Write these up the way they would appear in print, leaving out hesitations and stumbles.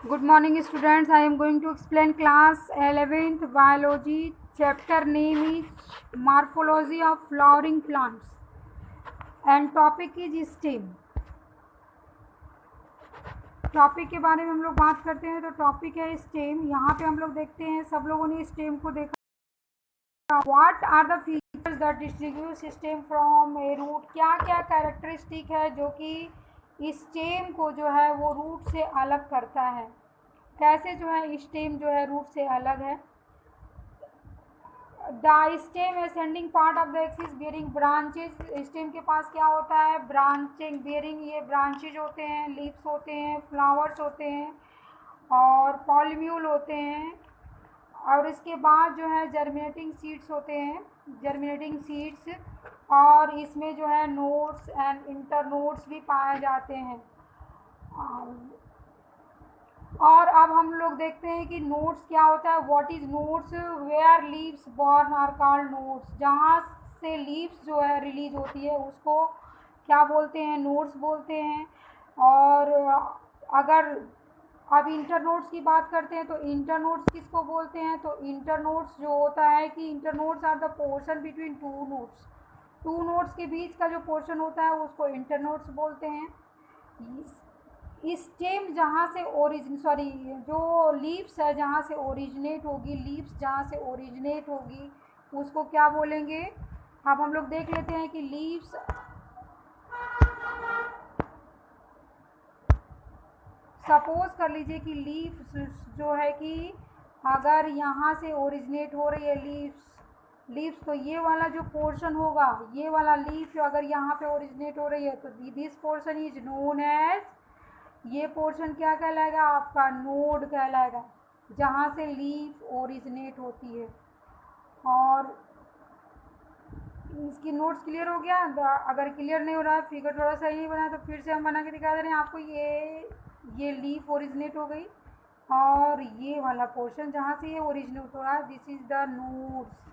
Good morning students. I am going to explain class 11th biology. Chapter name is morphology of flowering plants and topic is stem. Topic के बारे में हम लोग बात करते हैं तो टॉपिक है स्टेम। यहाँ पे हम लोग देखते हैं सब लोगों ने स्टेम को देखा। What are the features that distribute stem from a root. क्या क्या कैरेक्टरिस्टिक है जो कि स्टेम को जो है वो रूट से अलग करता है। कैसे जो है स्टेम जो है रूट से अलग है। The stem ascending part of the axis bearing branches. Stem के पास क्या होता है, ब्रांचिंग बियरिंग, ये ब्रांचेज होते हैं, लीव्स होते हैं, फ्लावर्स होते हैं और पॉलिम्यूल होते हैं। और इसके बाद जो है जर्मिनेटिंग सीड्स होते हैं, जर्मिनेटिंग सीड्स। और इसमें जो है नोड्स एंड इंटरनोड्स भी पाए जाते हैं। और अब हम लोग देखते हैं कि नोड्स क्या होता है। What is nodes, where leaves born are called nodes. जहाँ से लीव्स जो है रिलीज होती है उसको क्या बोलते हैं, नोड्स बोलते हैं। और अगर अब इंटरनोड्स की बात करते हैं तो इंटरनोड्स किसको बोलते हैं, तो इंटरनोड्स जो होता है कि internodes are the portion between two nodes. Two nodes के बीच का जो पोर्शन होता है उसको इंटरनोड्स बोलते हैं। स्टेम जहाँ से जो लीव्स है जहाँ से ओरिजिनेट होगी, लीव्स जहाँ से ओरिजिनेट होगी उसको क्या बोलेंगे। अब हम लोग देख लेते हैं कि लीव्स, सपोज कर लीजिए कि लीव्स जो है कि अगर यहाँ से ओरिजिनेट हो रही है लीव्स तो ये वाला जो पोर्शन होगा, ये वाला लीफ अगर यहाँ पे ओरिजिनेट हो रही है तो this portion is known as, ये पोर्शन क्या कहलाएगा आपका, नोड कहलाएगा, जहाँ से लीफ ओरिजिनेट होती है। और इसकी नोट्स क्लियर हो गया। अगर क्लियर नहीं हो रहा है, फिगर थोड़ा सही नहीं बना तो फिर से हम बना के दिखा दे रहे हैं आपको। ये लीफ ओरिजिनेट हो गई और ये वाला पोर्शन जहाँ से ये ओरिजिनेट हो रहा है दिस इज़ द नोड्स।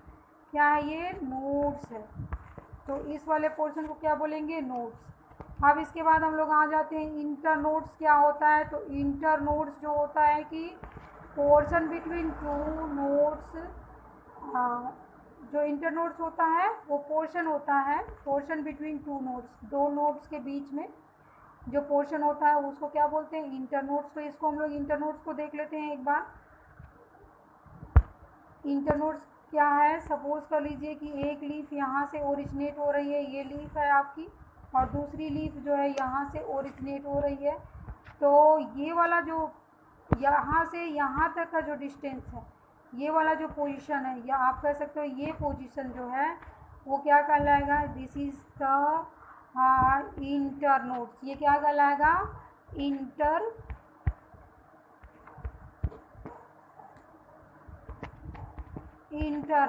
क्या है ये, नोड्स है। तो इस वाले पोर्शन को क्या बोलेंगे, नोड्स। अब इसके बाद हम लोग आ जाते हैं इंटर नोड्स क्या होता है। तो इंटर नोड्स जो होता है कि पोर्शन बिटवीन टू नोड्स, जो इंटर नोड्स होता है वो पोर्शन होता है, पोर्शन बिटवीन टू नोड्स, दो नोड्स के बीच में जो पोर्शन होता है उसको क्या बोलते हैं, इंटर नोड्स। तो इसको हम लोग इंटर नोड्स को देख लेते हैं एक बार। इंटर नोड्स क्या है, सपोज कर लीजिए कि एक लीफ यहाँ से ओरिजिनेट हो रही है, ये लीफ है आपकी, और दूसरी लीफ जो है यहाँ से ओरिजिनेट हो रही है। तो ये वाला जो यहाँ से यहाँ तक का जो डिस्टेंस है, ये वाला जो पोजीशन है, या आप कह सकते हो ये पोजीशन जो है वो क्या कहलाएगा, this is the internodes. ये क्या कहलाएगा, inter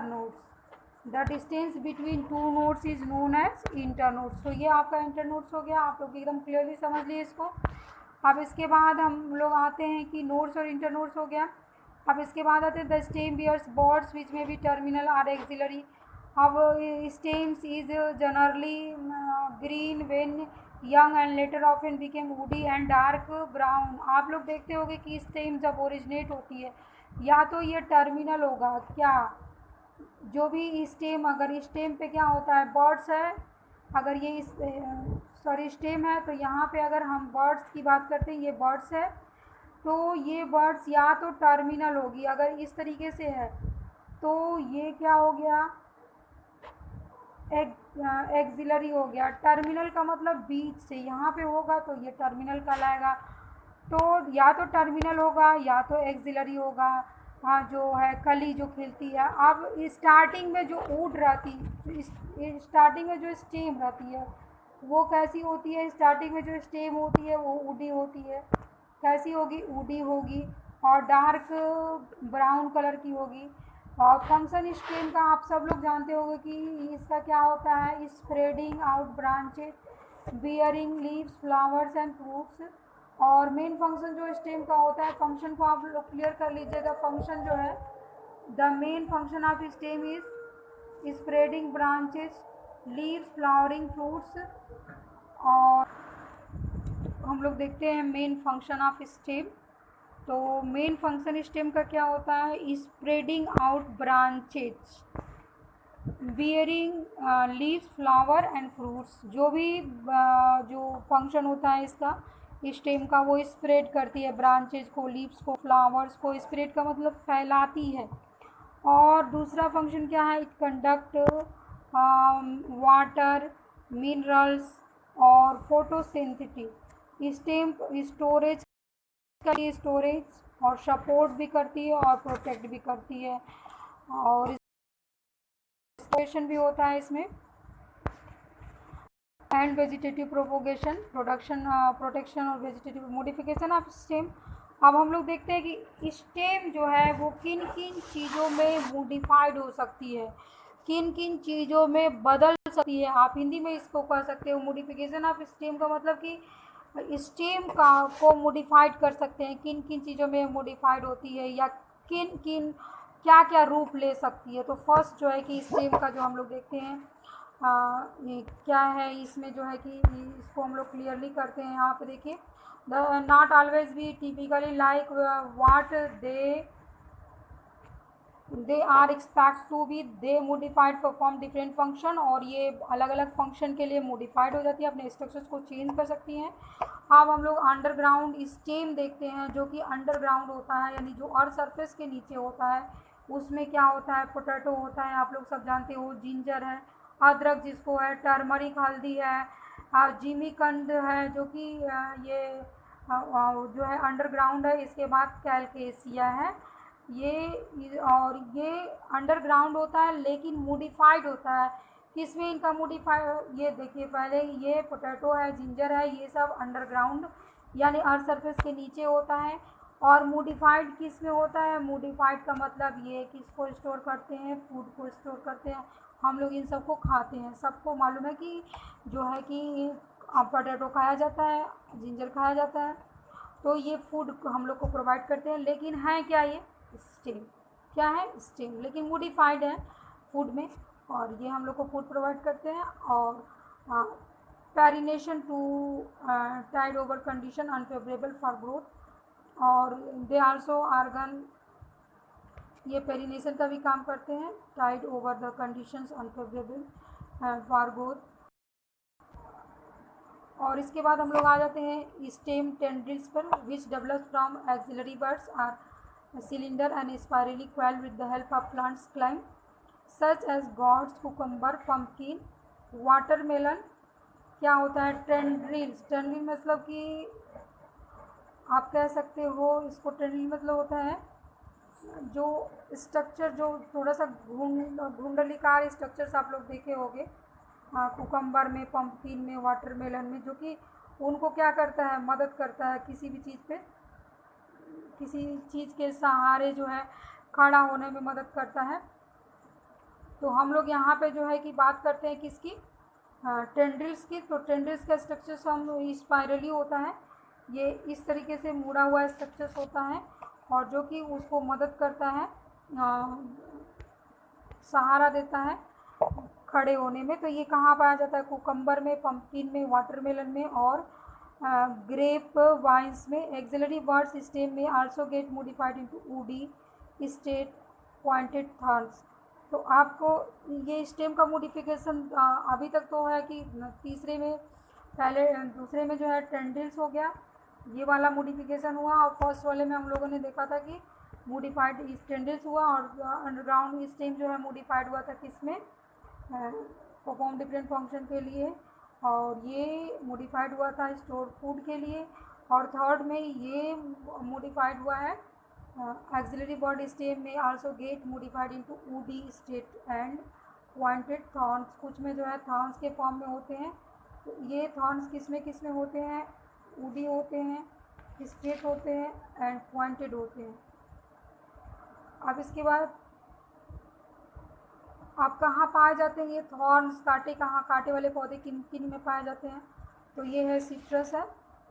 nodes. The distance between two nodes is known as internodes. तो ये आपका इंटर नोड्स हो गया, आप लोग एकदम क्लियरली समझ लिए इसको। अब इसके बाद हम लोग आते हैं कि नोड्स और इंटर नोड्स हो गया। अब इसके बाद आते हैं द स्टेम बियर्स बॉड्स विच में बी टर्मिनल आर एक्सिलरी। अब stems is generally green when young and later often became woody and dark brown. आप लोग देखते होंगे कि स्टेम जब ओरिजिनेट होती है या तो ये टर्मिनल होगा, क्या जो भी स्टेम, अगर स्टेम पे क्या होता है, बर्ड्स है, अगर ये स्टेम है तो यहाँ पे अगर हम बर्ड्स की बात करते हैं, ये बर्ड्स है तो ये बर्ड्स या तो टर्मिनल होगी, अगर इस तरीके से है तो ये क्या हो गया, एक्सिलरी हो गया। टर्मिनल का मतलब बीच से यहाँ पे होगा तो ये टर्मिनल कहलाएगा। तो या तो टर्मिनल होगा या तो एक्सिलरी होगा। हाँ, जो है कली जो खिलती है। अब स्टार्टिंग में जो ऊड रहती, स्टार्टिंग में जो स्टेम रहती है वो कैसी होती है, स्टार्टिंग में जो स्टेम होती है वो ऊडी होती है। कैसी होगी, ऊडी होगी और डार्क ब्राउन कलर की होगी। और फंक्शन स्टेम का आप सब लोग जानते होंगे कि इसका क्या होता है, spreading out branches bearing leaves flowers and fruits. और मेन फंक्शन जो स्टेम का होता है, फंक्शन को आप लोग क्लियर कर लीजिएगा। फंक्शन जो है, the main function of stem is spreading branches leaves flowering fruits. और हम लोग देखते हैं मेन फंक्शन ऑफ स्टेम। तो मेन फंक्शन स्टेम का क्या होता है, spreading out branches bearing leaves flower and fruits. जो भी जो फंक्शन होता है इसका स्टेम का, वो स्प्रेड करती है ब्रांचेज को, लीव्स को, फ्लावर्स को। स्प्रेड का मतलब फैलाती है। और दूसरा फंक्शन क्या है, इट कंडक्ट वाटर, मिनरल्स और फोटोसिंथेटिक। स्टेम स्टोरेज का लिए स्टोरेज और सपोर्ट भी करती है और प्रोटेक्ट भी करती है। और प्रोपोगेशन भी होता है इसमें, एंड वेजिटेटिव प्रोपोगेशन, प्रोटेक्शन और वेजिटेटिव मॉडिफिकेशन ऑफ स्टेम। अब हम लोग देखते हैं कि स्टेम जो है वो किन किन चीज़ों में मॉडिफाइड हो सकती है, किन किन चीज़ों में बदल सकती है। आप हिंदी में इसको कह सकते हो मॉडिफिकेशन ऑफ स्टेम का मतलब कि स्टेम का को मॉडिफाइड कर सकते हैं, किन किन चीज़ों में मॉडिफाइड होती है या किन किन क्या क्या रूप ले सकती है। तो फर्स्ट जो है कि स्टेम का जो हम लोग देखते हैं ये क्या है, इसमें जो है कि इसको हम लोग क्लियरली करते हैं। यहाँ पे देखिए, not always be typically like what they are expect to be, they modified perform different function. और ये अलग अलग फंक्शन के लिए मॉडिफाइड हो जाती है, अपने स्ट्रक्चर्स को चेंज कर सकती हैं। अब हम लोग अंडरग्राउंड स्टेम देखते हैं, जो कि अंडरग्राउंड होता है, यानी जो अर्थ सरफेस के नीचे होता है। उसमें क्या होता है, पोटैटो होता है, आप लोग सब जानते हो, जिंजर है, अदरक जिसको है, टर्मरिक हल्दी है, जिमीकंद है जो कि ये जो है अंडरग्राउंड है। इसके बाद कैलकेसिया है, और ये अंडरग्राउंड होता है लेकिन मॉडिफाइड होता है। किसमें इनका मॉडिफाइड, ये देखिए पहले, ये पोटैटो है, जिंजर है, ये सब अंडरग्राउंड यानी अर्थ सरफेस के नीचे होता है। और मॉडिफाइड किस में होता है, मॉडिफाइड का मतलब ये किसको स्टोर करते हैं, फूड को स्टोर करते हैं। हम लोग इन सबको खाते हैं, सबको मालूम है कि जो है कि पोटैटो खाया जाता है, जिंजर खाया जाता है। तो ये फूड हम लोग को प्रोवाइड करते हैं, लेकिन है क्या ये स्टेम, क्या है स्टेम, लेकिन मॉडिफाइड है फूड में, और ये हम लोग को फूड प्रोवाइड करते हैं। और perennation to tide over condition unfavourable for growth, और दे आल्सो आर्गन, ये पेरिनेशन का भी काम करते हैं, tide over the conditions unfavourable for growth. और इसके बाद हम लोग आ जाते हैं स्टेम टेंड्रिल्स पर, which develop from axillary buds are cylinder and spirally coiled with the help of plants climb such as gourds, cucumber, pumpkin, watermelon। क्या होता है, टेंड्रिल्स, टेंड्रिल मतलब कि आप कह सकते हो इसको, टेंड्रिल मतलब होता है जो स्ट्रक्चर, जो थोड़ा सा घुंडलिकार स्ट्रक्चर्स आप लोग देखे होंगे कुकम्बर में, पम्पकिन में, वाटरमेलन में, जो कि उनको क्या करता है, मदद करता है किसी भी चीज़ पे, किसी चीज़ के सहारे जो है खड़ा होने में मदद करता है। तो हम लोग यहाँ पे जो है कि बात करते हैं किसकी, टेंड्रिल्स की। तो टेंड्रिल्स का स्ट्रक्चर्स हम स्पाइरली होता है, ये इस तरीके से मुड़ा हुआ स्ट्रक्चर्स होता है, और जो कि उसको मदद करता है, सहारा देता है खड़े होने में। तो ये कहाँ पाया जाता है, कुकम्बर में, पम्पकिन में, वाटरमेलन में और ग्रेप वाइन्स में। एक्सिलरी बर्ड्स स्टेम में also get modified into woody state pointed thorns. तो आपको ये स्टेम का मॉडिफिकेशन अभी तक तो है कि तीसरे में, पहले दूसरे में जो है टेंड्रिल्स हो गया, ये वाला मॉडिफिकेशन हुआ, और फर्स्ट वाले में हम लोगों ने देखा था कि मॉडिफाइड टेंड्रिल्स हुआ, और अंडरग्राउंड स्टेम जो है मॉडिफाइड हुआ था किसमें, परफॉर्म डिफरेंट फंक्शन के लिए, और ये मॉडिफाइड हुआ था स्टोर फूड के लिए। और थर्ड में ये मॉडिफाइड हुआ है एक्सिलरी बर्ड स्टेम में also get modified into woody state and pointed thorns. कुछ में जो है थॉर्न्स के फॉर्म में होते हैं। तो ये थॉर्न्स किस में होते हैं, वुडी होते हैं, स्ट्रेट होते हैं एंड पॉइंटेड होते हैं। अब इसके बाद आप कहाँ पाए जाते हैं ये थॉर्न्स, कांटे, कहाँ कांटे वाले पौधे किन किन में पाए जाते हैं। तो ये है सिट्रस है,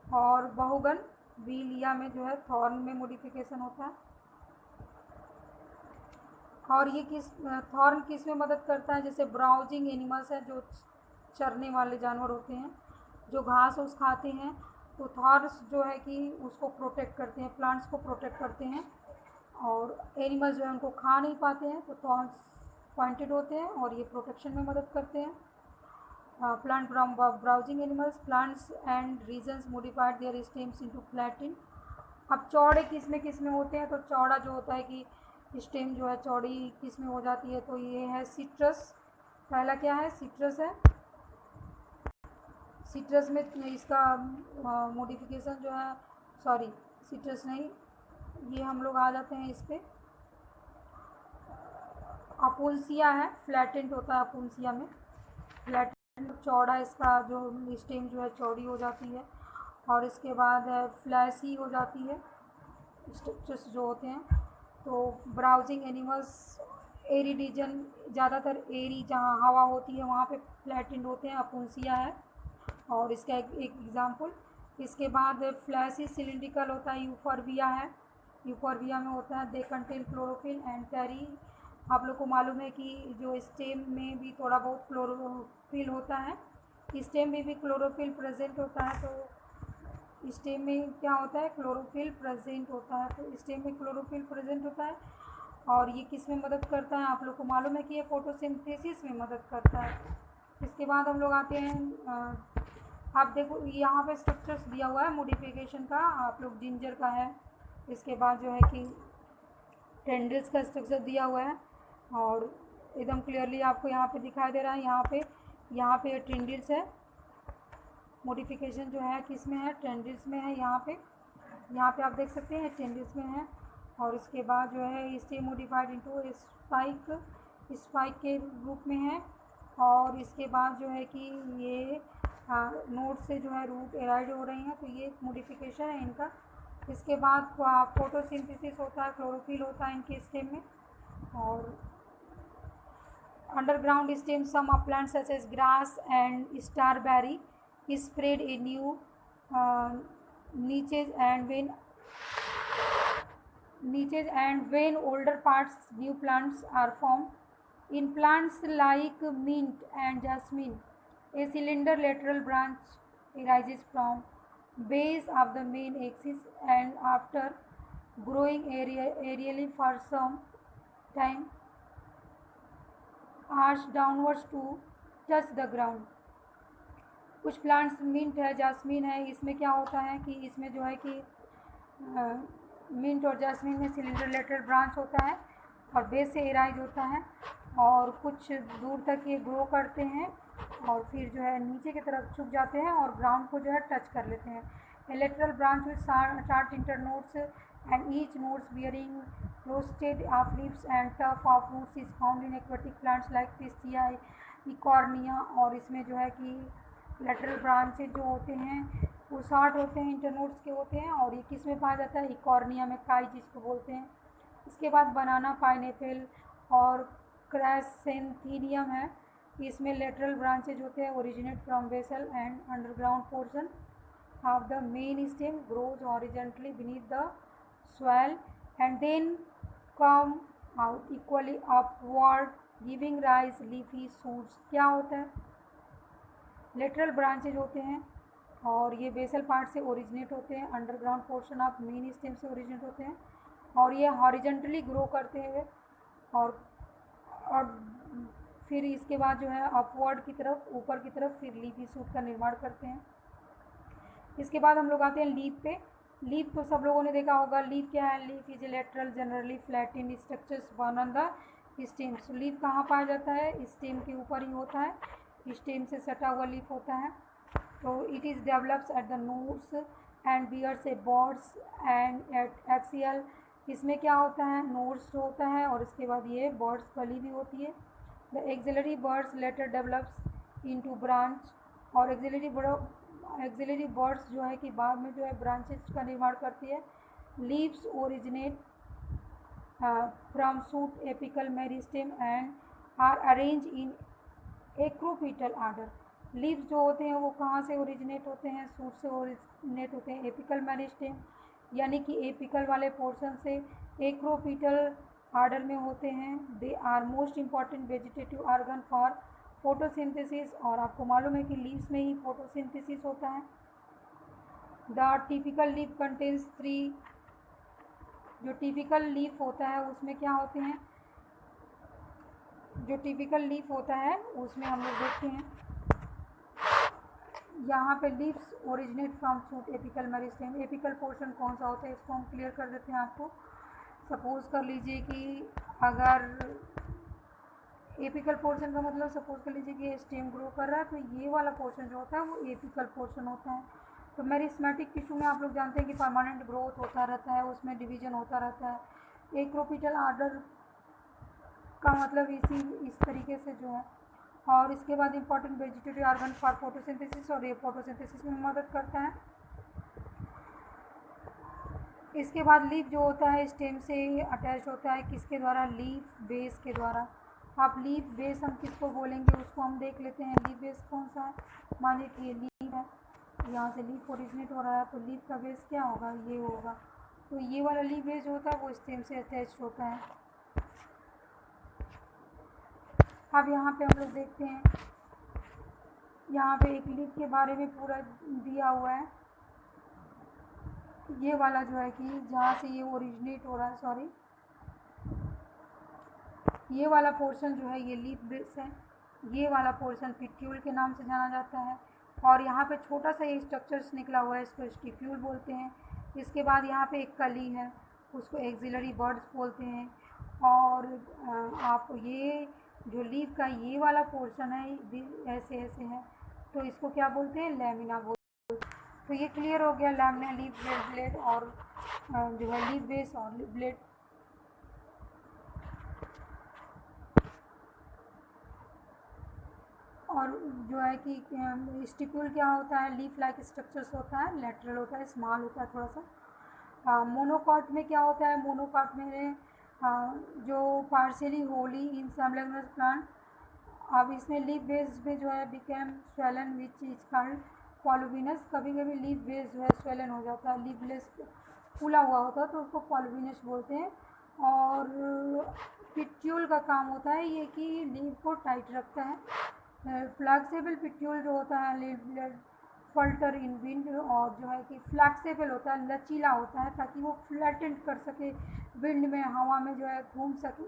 और बहुगन बीलिया में जो है थॉर्न में मॉडिफिकेशन होता है। और ये थॉर्न किस में मदद करता है, जैसे ब्राउजिंग एनिमल्स है, जो चरने वाले जानवर होते हैं, जो घास उस खाते हैं, तो थॉर्स जो है कि उसको प्रोटेक्ट करते हैं, प्लांट्स को प्रोटेक्ट करते हैं, और एनिमल्स जो है उनको खा नहीं पाते हैं, तो थॉर्स पॉइंटेड होते हैं और ये प्रोटेक्शन में मदद करते हैं। Plant browsing animals, plants and regions modified their stems into flatten. अब चौड़े किस में होते हैं, तो चौड़ा जो होता है कि स्टेम जो है चौड़ी किस में हो जाती है, तो ये है सिट्रस। पहला क्या है, सिट्रस है। सिट्रस में इसका मॉडिफिकेशन जो है, सॉरी सिट्रस नहीं, ये हम लोग आ जाते हैं इस पर, अपुल्सिया है, फ्लैटेंट होता है अपुल्सिया में, फ्लैटेंट चौड़ा, इसका जो स्टेम जो है चौड़ी हो जाती है। और इसके बाद फ्लैसी हो जाती है स्ट्रक्चर्स जो होते हैं। तो ब्राउजिंग एनिमल्स, एरी रीजन, ज़्यादातर एरी जहाँ हवा होती है वहाँ पे फ्लैटेंड होते हैं, अपुल्सिया है और इसका एक एग्जाम्पल। इसके बाद फ्लैसी सिलिंड्रिकल होता है, यूफोर्बिया है, यूफोर्बिया में होता है, they contain chlorophyll and carry. आप लोग को मालूम है कि जो स्टेम में भी थोड़ा बहुत क्लोरोफिल होता है, स्टेम में भी क्लोरोफिल प्रेजेंट होता है। तो स्टेम में क्या होता है, क्लोरोफिल प्रेजेंट होता है, तो स्टेम में क्लोरोफिल प्रेजेंट होता है। और ये किस में मदद करता है, आप लोग को मालूम है कि ये फोटोसिंथेसिस में मदद करता है। इसके बाद हम लोग आते हैं, आप देखो यहाँ पे स्ट्रक्चर्स दिया हुआ है मॉडिफिकेशन का, आप लोग जिंजर का है। इसके बाद जो है कि टेंड्रिल्स का स्ट्रक्चर दिया हुआ है और एकदम क्लियरली आपको यहाँ पे दिखाई दे रहा है। यहाँ पे टेंड्रिल्स है, मॉडिफिकेशन जो है किस में है, टेंड्रिल्स में है। यहाँ पे आप देख सकते हैं टेंड्रिल्स में है। और इसके बाद जो है स्टेम मॉडिफाइड इनटू स्पाइक के रूप में है। और इसके बाद जो है कि ये नोड से जो है रूट एराइड हो रही हैं, तो ये एक मॉडिफिकेशन है इनका। इसके बाद फोटोसिंथेसिस होता है, क्लोरोफिल होता है इनके स्टेम में। और underground stem, some of plants such as grass and strawberry spread a new niches and when older parts new plants are formed in plants like mint and jasmine. A cylinder lateral branch arises from base of the main axis and after growing aerially for some time arch downwards to touch the ground. कुछ plants mint है, Jasmine है, इसमें क्या होता है कि इसमें जो है कि मिंट और जास्मीन में सिलेंडर लेटरल ब्रांच होता है और बेस से एराइज होता है और कुछ दूर तक ये ग्रो करते हैं और फिर जो है नीचे की तरफ झुक जाते हैं और ग्राउंड को जो है टच कर लेते हैं। A lateral branch with short internodes and each nodes bearing rosette of leaves and tuft of roots is found in aquatic plants like Pistia, Eichhornia. और इसमें जो है कि लेटरल ब्रांचेज जो होते हैं वो शार्ट होते हैं, इंटरनोड्स के होते हैं और ये किस में पाया जाता है, इकॉर्निया में, काई जिसको बोलते हैं। इसके बाद बनाना, पाइनएप्पल और क्रासेंथीनियम है, इसमें लेटरल ब्रांचेज होते हैं, originate from basal and underground portion of the main stem, grows horizontally beneath the soil and then come out equally upward giving rise leafy shoots। क्या होता है, लेटरल ब्रांचेज होते हैं और ये बेसल पार्ट से ओरिजिनेट होते हैं, underground portion of main stem से ओरिजिनेट होते हैं और ये हॉरिजॉन्टली ग्रो करते हुए और फिर इसके बाद जो है अपवर्ड की तरफ, ऊपर की तरफ फिर लीफी सूट का निर्माण करते हैं। इसके बाद हम लोग आते हैं लीफ पे। लीफ तो सब लोगों ने देखा होगा, लीफ क्या है, leaf is lateral generally flattened structures one on the stem. So leaf कहाँ पाया जाता है, स्टेम के ऊपर ही होता है, स्टेम से सटा हुआ लीफ होता है। तो it is develops at the nodes and bears a buds and at axial. इसमें क्या होता है, नोड्स जो होता है और इसके बाद ये बॉड्स कली भी होती है। The axillary buds later develops into branch और एक्सिलरी बर्ड्स जो है कि बाद में जो है ब्रांचेस का निर्माण करती है। Leaves originate from shoot apical meristem and are arrange in acropetal order. Leaves जो होते हैं वो कहाँ से ओरिजिनेट होते हैं, सूट से ओरिजिनेट होते हैं, एपिकल मेरिस्टेम यानी कि एपिकल वाले पोर्शन से एक्रोपीटल आर्डर में होते हैं। They are most important vegetative organ for photosynthesis और आपको मालूम है कि लीव्स में ही फोटोसिंथेसिस होता है। The typical leaf contains 3। जो टिपिकल लीफ होता है उसमें क्या होते हैं, जो टिपिकल लीफ होता है उसमें हम लोग देखते हैं यहाँ पे leaves originate from shoot apical meristem. Apical portion कौन सा होता है इसको हम क्लियर कर देते हैं आपको। सपोज कर लीजिए कि अगर एपिकल पोर्शन का मतलब सपोज कर लीजिए कि स्टेम ग्रो कर रहा है, तो ये वाला पोर्शन जो होता है वो एपिकल पोर्शन होता है। तो मेरिस्मेटिक टिश्यू में आप लोग जानते हैं कि परमानेंट ग्रोथ होता रहता है, उसमें डिवीजन होता रहता है। एक्रोपिटल आर्डर का मतलब इस तरीके से जो है। और इसके बाद important vegetative organ for photosynthesis और फोटोसिंथेसिस में मदद करता है। इसके बाद लीफ जो होता है स्टेम से अटैच होता है किसके द्वारा, लीफ बेस के द्वारा। आप लीफ बेस हम किसको बोलेंगे उसको हम देख लेते हैं। लीफ बेस कौन सा है, मान लीजिए ये लीफ है, यहाँ से लीफ ओरिजिनेट हो रहा है, तो लीफ का बेस क्या होगा, ये होगा। तो ये वाला लीफ बेस जो होता है वो स्टेम से अटैच होता है। अब यहाँ पे हम लोग देखते हैं, यहाँ पे एक लीफ के बारे में पूरा दिया हुआ है। ये वाला जो है कि जहाँ से ये ओरिजिनेट हो रहा है, सॉरी, ये वाला पोर्शन जो है ये लीफ बेस है। ये वाला पोर्शन पिट्यूल के नाम से जाना जाता है। और यहाँ पे छोटा सा ये स्ट्रक्चर्स निकला हुआ है, इसको स्टिप्यूल बोलते हैं। इसके बाद यहाँ पे एक कली है, उसको एक्सिलरी बर्ड्स बोलते हैं। और आप ये जो लीफ का ये वाला पोर्शन है ऐसे ऐसे है, तो इसको क्या बोलते हैं, लैमिना बोलते हैं। तो ये क्लियर हो गया, लैमिना, लीफ ब्लेड और जो है लीफ बेस और लीफ ब्लेड। और जो है कि स्टिप्यूल क्या होता है, लीफ लाइक स्ट्रक्चर्स होता है, लेटरल होता है, स्मॉल होता है थोड़ा सा। मोनोकॉट में क्या होता है, मोनोकॉट में जो पार्शियली होली इन सबलेगुलर प्लांट। अब इसमें लीफ बेस में जो है became swollen which is called pulvinus. कभी कभी लीफ बेस जो है स्वेलन हो जाता है, लीफ बेस फूला हुआ होता है तो उसको पॉलोविनस बोलते हैं। और पिट्यूल का काम होता है ये कि लीफ को टाइट रखता है। फ्लैक्सिबल पिट्यूल जो होता है लीफ ब्लेड फल्टर इन विंड, और जो है कि फ्लैक्सिबल होता है, लचीला होता है ताकि वो फ्लैटेंड कर सके, विंड में, हवा में जो है घूम सके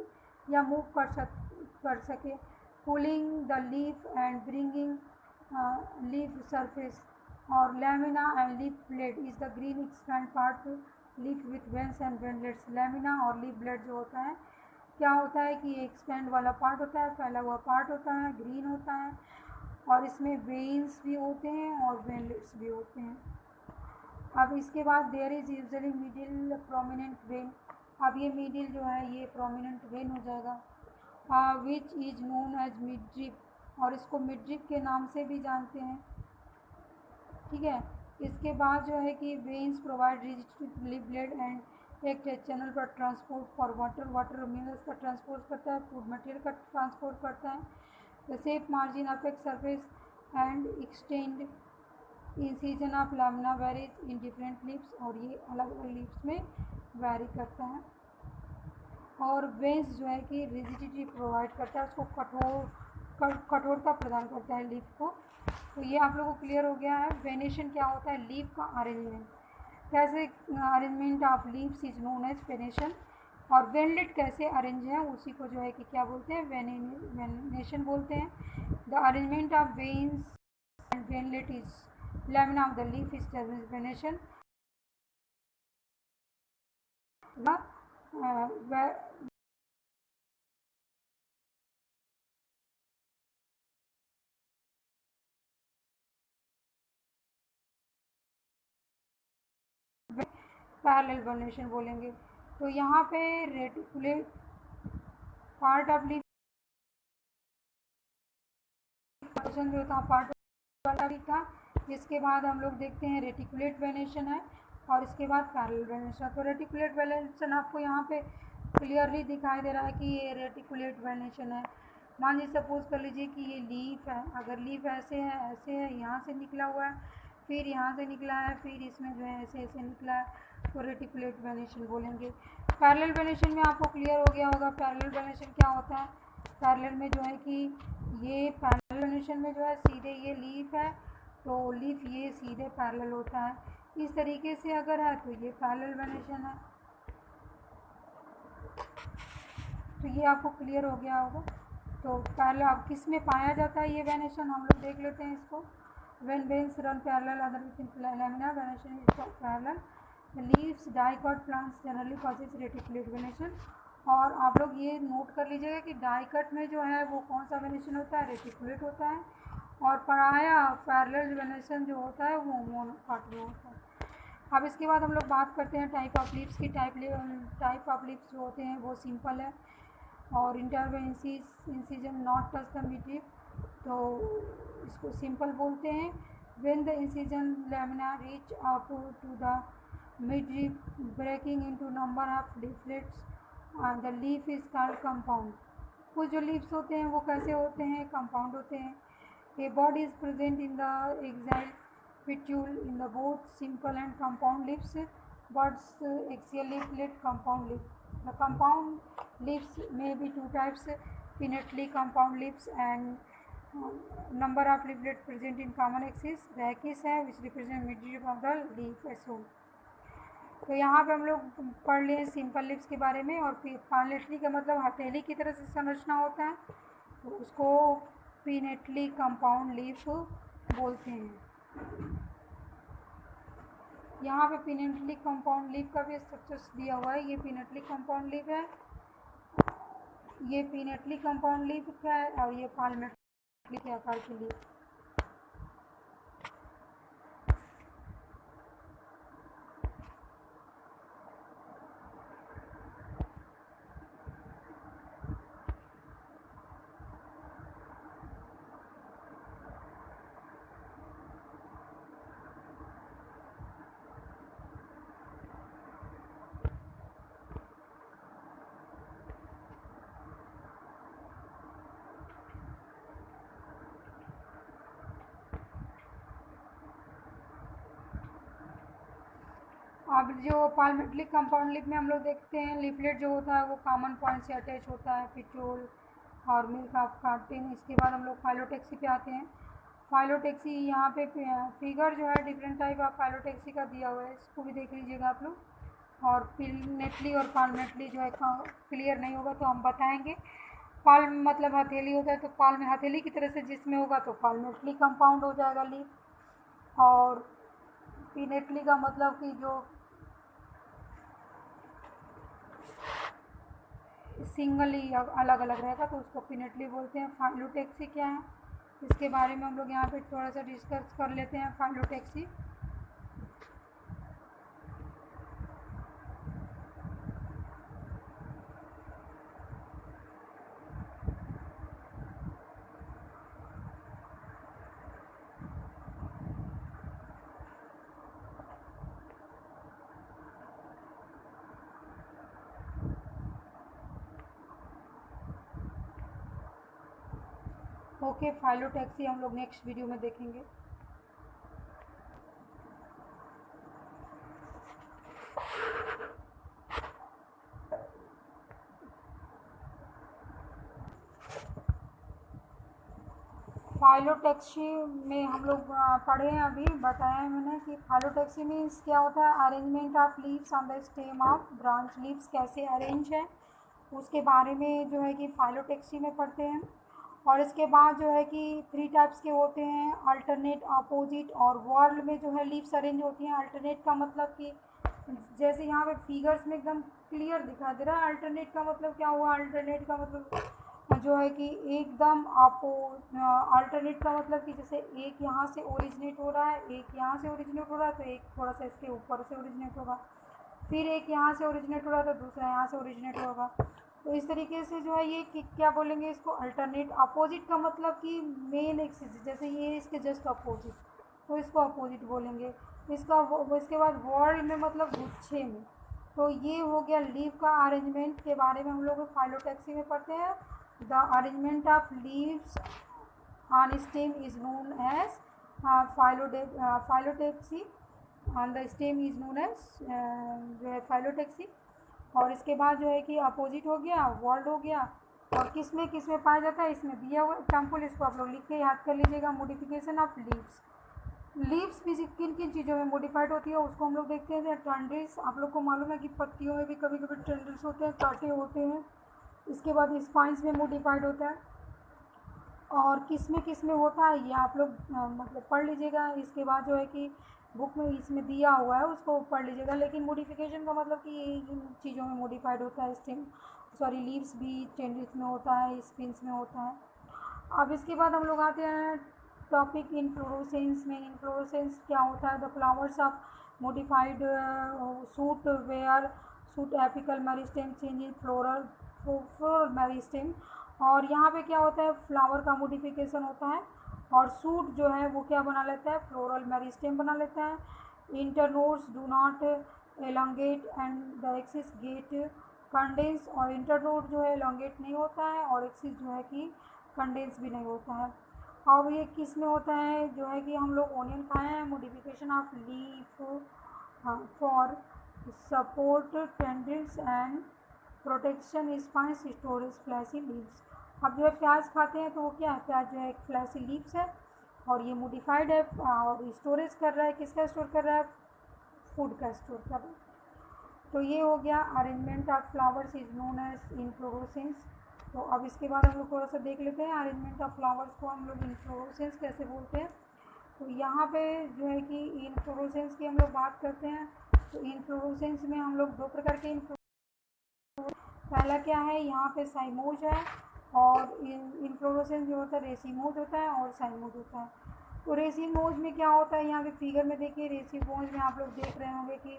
या मूव कर सके। Pulling the leaf and bringing leaf surface. और lamina and leaf blade is the green expand part leaf with veins and veinlets. Lamina और लीफ ब्लेड जो होता है क्या होता है कि ये एक्सपेंड वाला पार्ट होता है, फैला हुआ पार्ट होता है, ग्रीन होता है, और इसमें वेन्स भी होते हैं और वेनलेट्स भी होते हैं। अब इसके बाद there is usually middle prominent vein. अब ये मिडिल जो है ये प्रोमिनेंट वेन हो जाएगा, which is known as midrib, और इसको मिडरिप के नाम से भी जानते हैं, ठीक है। इसके बाद जो है कि veins provide rigid leaf blade and एक चैनल पर transport for water, water minerals का ट्रांसपोर्ट करता है, फूड मटेरियल का ट्रांसपोर्ट करता है। The safe margin affect surface and extend incision of lamina varies in different leaves, और ये अलग अलग लीव्स में वेरी करता है। और वेन्स जो है कि रिजिडिटी प्रोवाइड करता है, उसको कठोरता प्रदान करता है लीफ को। तो ये आप लोगों को क्लियर हो गया है। वेनेशन क्या होता है, लीफ का अरेंजमेंट, कैसे arrangement of leaves is known as venation. और वेनलेट कैसे अरेंज है उसी को जो है कि क्या बोलते हैं, वेनेशन बोलते हैं। The arrangement of veins and veinlet is lamina of the leaf is venation. Parallel venation बोलेंगे। तो यहाँ पे रेटिकुलेट पार्ट ऑफ लीफ जो था पार्ट वाला भी था। इसके बाद हम लोग देखते हैं रेटिकुलेट वेनेशन है, और इसके बाद पैरेलल वेनेशन। तो रेटिकुलेट वेनेशन आपको यहाँ पे क्लियरली दिखाई दे रहा है कि ये रेटिकुलेट वेनेशन है। मान लीजिए सपोज कर लीजिए कि ये लीफ है, अगर लीफ ऐसे है, यहाँ से निकला हुआ है, फिर यहाँ से निकला है, फिर इसमें जो है ऐसे ऐसे निकला है, तो रेटिकुलेट वेनेशन बोलेंगे। पैरेलल वेनेशन में आपको क्लियर हो गया होगा पैरेलल वेनेशन क्या होता है। पैरेलल में जो है कि ये पैरेलल वेनेशन में जो है सीधे ये लीफ है, तो लीफ ये सीधे पैरेलल होता है। इस तरीके से अगर है तो ये पैरेलल वेनेशन है। तो ये आपको क्लियर हो गया होगा। तो पैरेलल अब किस में पाया जाता है ये वेनेशन, हम लोग देख लेते हैं इसको। when veins run parallel other within lamina venation is parallel, the leaves dicot plants generally causes reticulate venation। और आप लोग ये नोट कर लीजिएगा कि डाइकट में जो है वो कौन सा वेनेशन होता है, रेटिकुलेट होता है, और पराया पैरेलल वेनेशन जो होता है वो मोनोकाट में होता है। अब इसके बाद हम लोग बात करते हैं टाइप ऑफ लीव्स की। टाइप ऑफ लीव्स जो होते हैं वो सिंपल है और incision not touch the midrib, तो इसको सिंपल बोलते हैं। When the incision lamina reach up to the midrib breaking into number of leaflets, the leaf is called compound. कुछ जो लीव्स होते हैं वो कैसे होते हैं, कंपाउंड होते हैं। A bud is present in the axil petiole in the both simple and compound leaves, buds axial leaflet compound leaf. The compound leaves may be two types, pinnately compound leaves and number of leaflets present in common axis। rachis है which represent midrib of the leaf as whole। तो यहाँ पे हम लोग पढ़ लिए simple leaves के बारे में। और पिनेटली का मतलब हथेली की तरह से संरचना होता है, तो उसको पिनेटली कंपाउंड लीफ बोलते हैं। यहाँ पे पिनेटली कंपाउंड लीफ का भी स्ट्रक्चर्स दिया हुआ है। ये पिनेटली कंपाउंड लीफ है, ये पिनेटली कंपाउंड लीफ का है, और ये पाल्मेटली के आकार की लीफ। अब जो पाल्मेटली कंपाउंड लीफ में हम लोग देखते हैं लीफलेट जो होता है वो कॉमन पॉइंट से अटैच होता है, पिट्यूल और मिल्क ऑफ कार्टिन। इसके बाद हम लोग फाइलोटैक्सी पे आते हैं। फाइलोटैक्सी यहाँ पे फिगर जो है डिफरेंट टाइप ऑफ फाइलोटैक्सी का दिया हुआ है, इसको भी देख लीजिएगा आप लोग। और पिनेटली और पाल्मेटली जो है क्लियर नहीं होगा तो हम बताएंगे। पाल्म मतलब हथेली होता है, तो पाल्म हथेली की तरह से जिसमें होगा तो पाल्मेटली कंपाउंड हो जाएगा लीफ। और पिनेटली का मतलब कि जो सिंगली अलग अलग रहेगा तो उसको पिनेटली बोलते हैं। फाइलोटैक्सी क्या है इसके बारे में हम लोग यहाँ पे थोड़ा सा डिस्कस कर लेते हैं। फाइलोटैक्सी ओके, फाइलोटैक्सी हम लोग नेक्स्ट वीडियो में देखेंगे। फाइलोटैक्सी में हम लोग पढ़े हैं, अभी बताया है मैंने कि फाइलोटैक्सी में क्या होता है, arrangement of leaves on the stem of branch. Leaves कैसे अरेंज है उसके बारे में जो है कि फाइलोटैक्सी में पढ़ते हैं। और इसके बाद जो है कि 3 टाइप्स के होते हैं, अल्टरनेट, अपोजिट और वर्ल्ड में जो है लीव्स अरेंज होती हैं। अल्टरनेट का मतलब कि जैसे यहाँ पे फिगर्स में एकदम क्लियर दिखा दे रहा है। अल्टरनेट का मतलब क्या हुआ, अल्टरनेट का मतलब जो है कि एकदम अल्टरनेट का मतलब कि जैसे एक यहाँ से ओरिजिनेट हो रहा है, एक यहाँ से ओरिजिनेट हो रहा है, तो एक थोड़ा सा इसके ऊपर से ओरिजिनेट होगा, फिर एक यहाँ से ओरिजिनेट हो रहा है तो दूसरा यहाँ से ओरिजिनेट होगा। तो इस तरीके से जो है ये कि क्या बोलेंगे इसको, अल्टरनेट। अपोजिट का मतलब कि मेन एक्सिस, जैसे ये इसके जस्ट अपोजिट, तो इसको अपोजिट बोलेंगे। इसके बाद वर्ल्ड में मतलब गुच्छे में। तो ये हो गया लीफ का अरेंजमेंट के बारे में हम लोग फाइलोटैक्सी में पढ़ते हैं। The arrangement of leaves on stem is known as phyllotaxy, on the stem is known as जो है फाइलोटैक्सी। और इसके बाद जो है कि अपोजिट हो गया, वर्ल्ड हो गया। और किस में पाया जाता है, इसमें दिया हुआ एग्जाम्पल, इसको आप लोग लिख के याद कर लीजिएगा। मोडिफिकेशन ऑफ लीव्स, लीव्स भी किन किन चीज़ों में मॉडिफाइड होती है उसको हम लोग देखते हैं। टंडल्स, आप लोग को मालूम है कि पत्तियों में भी कभी कभी टंडल्स होते हैं, कांटे होते हैं। इसके बाद स्पाइंस में मॉडिफाइड होता है। और किस में होता है ये आप लोग मतलब पढ़ लीजिएगा। इसके बाद जो है कि बुक में इसमें दिया हुआ है उसको पढ़ लीजिएगा। लेकिन मॉडिफिकेशन का मतलब कि इन चीज़ों में मॉडिफाइड होता है। स्टेम सॉरी लीव्स भी टेंडल्स में होता है, स्पिन्स में होता है। अब इसके बाद हम लोग आते हैं टॉपिक इनफ्लोरेसेंस में। इनफ्लोरेसेंस क्या होता है? The flowers of modified suit wear suit apical meristem change in floral floral meristem. और यहाँ पे क्या होता है? फ्लावर का मॉडिफिकेशन होता है और सूट जो है वो क्या बना लेता है? फ्लोरल मेरिस्टेम बना लेता है। Internodes do not elongate and the axis get condense. और इंटरनोड जो है एलोंगेट नहीं होता है और एक्सिस जो है कि कंडेंस भी नहीं होता है। और ये किस में होता है? जो है कि हम लोग ओनियन खाए हैं। Modification of leaf for support टेंडल्स and protection spice storage fleshy leaves. अब जो है प्याज खाते हैं तो वो क्या है? प्याज जो है एक फ्लैसी लीव्स है और ये मॉडिफाइड है और स्टोरेज कर रहा है। किसका स्टोर कर रहा है? फूड का स्टोर कर रहा है। तो ये हो गया arrangement of flowers is known as inflorescence. तो अब इसके बाद हम लोग थोड़ा सा देख लेते हैं अरेंजमेंट ऑफ फ्लावर्स को हम लोग इनफ्लोरेसेंस कैसे बोलते हैं। तो यहाँ पे जो है कि इनफ्लोरेसेंस की हम लोग बात करते हैं। तो इनफ्लोरेसेंस में हम लोग दो प्रकार के पहला क्या है? यहाँ पे साइमोज है और इनफ्लोरेसेंस जो होता है रेसिमोज होता है और साइमोज होता है। तो रेसिमोज में क्या होता है? यहाँ पे फिगर में देखिए, रेसिमोज में आप लोग देख रहे होंगे कि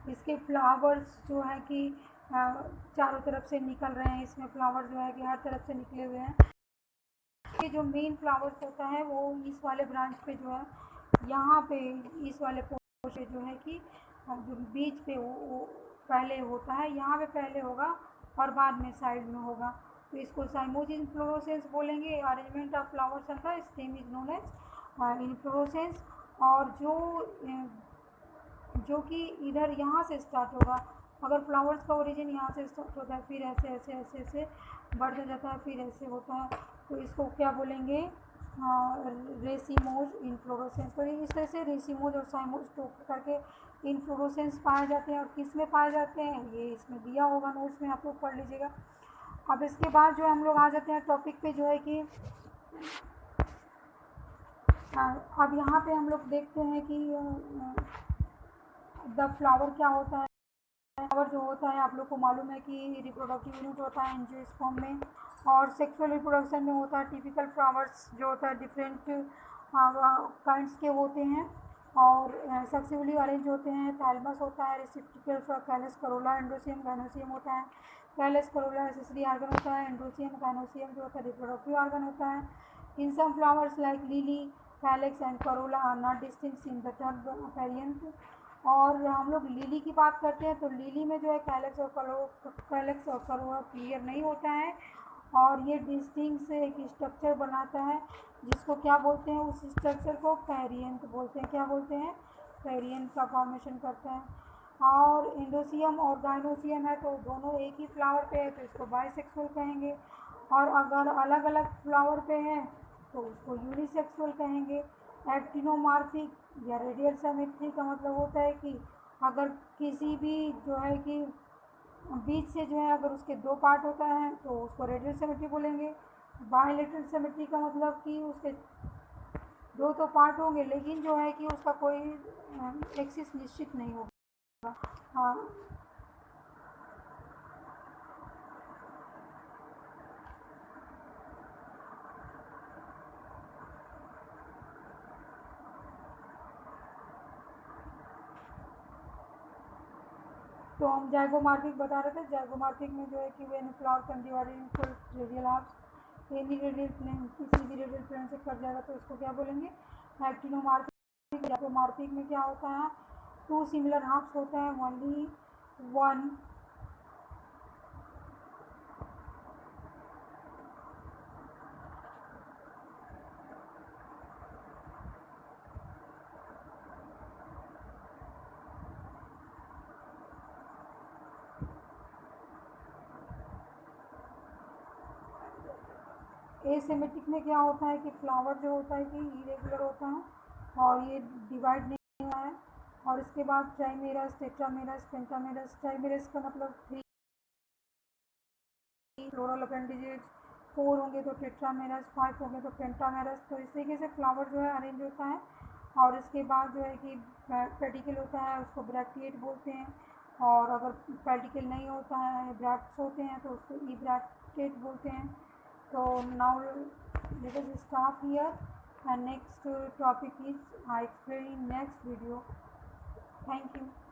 इसके फ्लावर्स जो है कि चारों तरफ से निकल रहे हैं। इसमें फ्लावर जो है कि हर तरफ से निकले हुए हैं। ये जो मेन फ्लावर्स होता है वो इस वाले ब्रांच पे जो है यहाँ पे इस वाले पोर्शन जो है कि जो बीच पे वो पहले होता है। यहाँ पे पहले होगा और बाद में साइड में होगा। तो इसको साइमोज इनफ्लोरेसेंस बोलेंगे। Arrangement of flowers on the stem is known as inflorescence. और जो कि इधर यहाँ से स्टार्ट होगा। अगर फ्लावर्स का ओरिजिन यहाँ से स्टार्ट होता है, फिर ऐसे ऐसे ऐसे ऐसे बढ़ता जाता है, फिर ऐसे होता है, तो इसको क्या बोलेंगे? Racemose inflorescence. तो इस तरह से रेसिमोज और साइमोज दो प्रकार के इनफ्लोरेसेंस पाए जाते हैं। और किस में पाए जाते हैं ये इसमें दिया होगा नोट्स में, आप लोग पढ़ लीजिएगा। अब इसके बाद जो हम लोग आ जाते हैं टॉपिक पे जो है कि अब यहाँ पे हम लोग देखते हैं कि द फ्लावर क्या होता है। फ्लावर जो होता है आप लोग को मालूम है कि रिप्रोडक्टिव यूनिट होता है एंजियोस्पर्म में और सेक्सुअल रिप्रोडक्शन में होता है। टिपिकल फ्लावर्स जो होता है डिफरेंट काइंड्स के होते हैं और सक्सेसिवली अरेंज होते हैं। थैलमस होता है, रिसेप्टिकल for callus Corolla, androecium gynoecium होता है। कैलस करोला एसेसरी ऑर्गन होता है, एंड्रोसियम गायनोसियम जो होता है रिप्रोडक्टिव ऑर्गन होता है। In some flowers like lily calyx and corolla are not distinct in the term perianth. और हम लोग लिली की बात करते हैं तो लिली में जो है कैलेक्स और करोला क्लियर नहीं होता है और ये डिस्टिंक्ट से एक स्ट्रक्चर बनाता है जिसको क्या बोलते हैं? उस स्ट्रक्चर को पैरियंथ बोलते हैं। क्या बोलते हैं? पैरियंथ का फॉर्मेशन करता है। और एंडोसियम और गाइनोसियम है तो दोनों एक ही फ्लावर पे है तो इसको बाइसेक्सुअल कहेंगे। और अगर अलग अलग फ्लावर पे है तो उसको यूनिसेक्सुअल कहेंगे। एक्टिनोमार्फिक या रेडियल सिमेट्री का मतलब होता है कि अगर किसी भी जो है कि बीच से जो है अगर उसके दो पार्ट होता है तो उसको रेडियल सिमेट्री बोलेंगे। बायलेटरल सिमेट्री का मतलब कि उसके दो तो पार्ट होंगे लेकिन जो है कि उसका कोई एक्सिस निश्चित नहीं होगा। हाँ, तो हम जाइगोमार्फिक बता रहे थे। जाइगोमार्फिक में जो है कि when flower can divided into radial halves, any radial plane किसी भी रेडियल प्लेन से कट जाएगा तो उसको क्या बोलेंगे? एक्टिनोमार्फिक। जाइगोमार्फिक में क्या होता है? टू सिमिलर हाफ्स होते हैं, ओनली वन एसिमेट्रिक में क्या होता है कि फ्लावर जो होता है कि इरेगुलर होता है और ये डिवाइड नहीं हुआ है। और इसके बाद ट्राइमेरस, टेट्रामेरस, पेंटामेरस। ट्राइमेरस का मतलब 3 फ्लोरल अपेंडिजेज, 4 होंगे तो टेट्रामेरस, 5 होंगे तो पेंटामेरस। तो इस तरीके से फ्लावर जो है अरेंज होता है। और इसके बाद जो है कि पेडिकल होता है, उसको ब्रैक्टिएट बोलते हैं। और अगर पेडिकल नहीं होता है, ब्रैक्ट्स होते हैं, तो उसको ई ब्रैक्टेट बोलते हैं। तो now let us stop here and next topic is I explain in next video. Thank you.